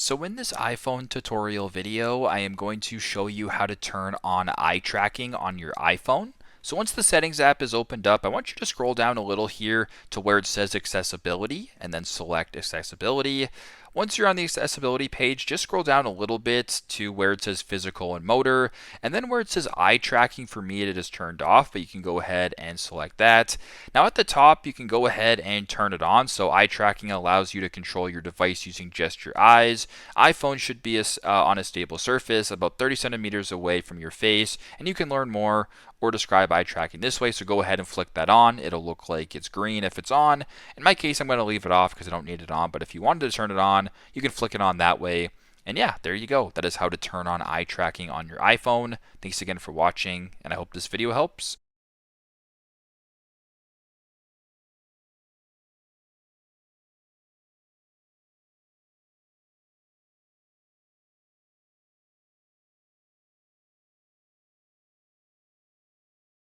So in this iPhone tutorial video, I am going to show you how to turn on eye tracking on your iPhone. So once the settings app is opened up, I want you to scroll down a little here to where it says accessibility and then select accessibility. Once you're on the accessibility page, just scroll down a little bit to where it says physical and motor, and then where it says eye tracking, for me it is turned off, but you can go ahead and select that. Now at the top, you can go ahead and turn it on. So eye tracking allows you to control your device using just your eyes. iPhone should be on a stable surface about 30 centimeters away from your face, and you can learn more or describe eye tracking this way. So go ahead and flick that on. It'll look like it's green if it's on. In my case, I'm going to leave it off because I don't need it on, but if you wanted to turn it on, you can flick it on that way. And yeah, there you go. That is how to turn on eye tracking on your iPhone. Thanks again for watching, and I hope this video helps.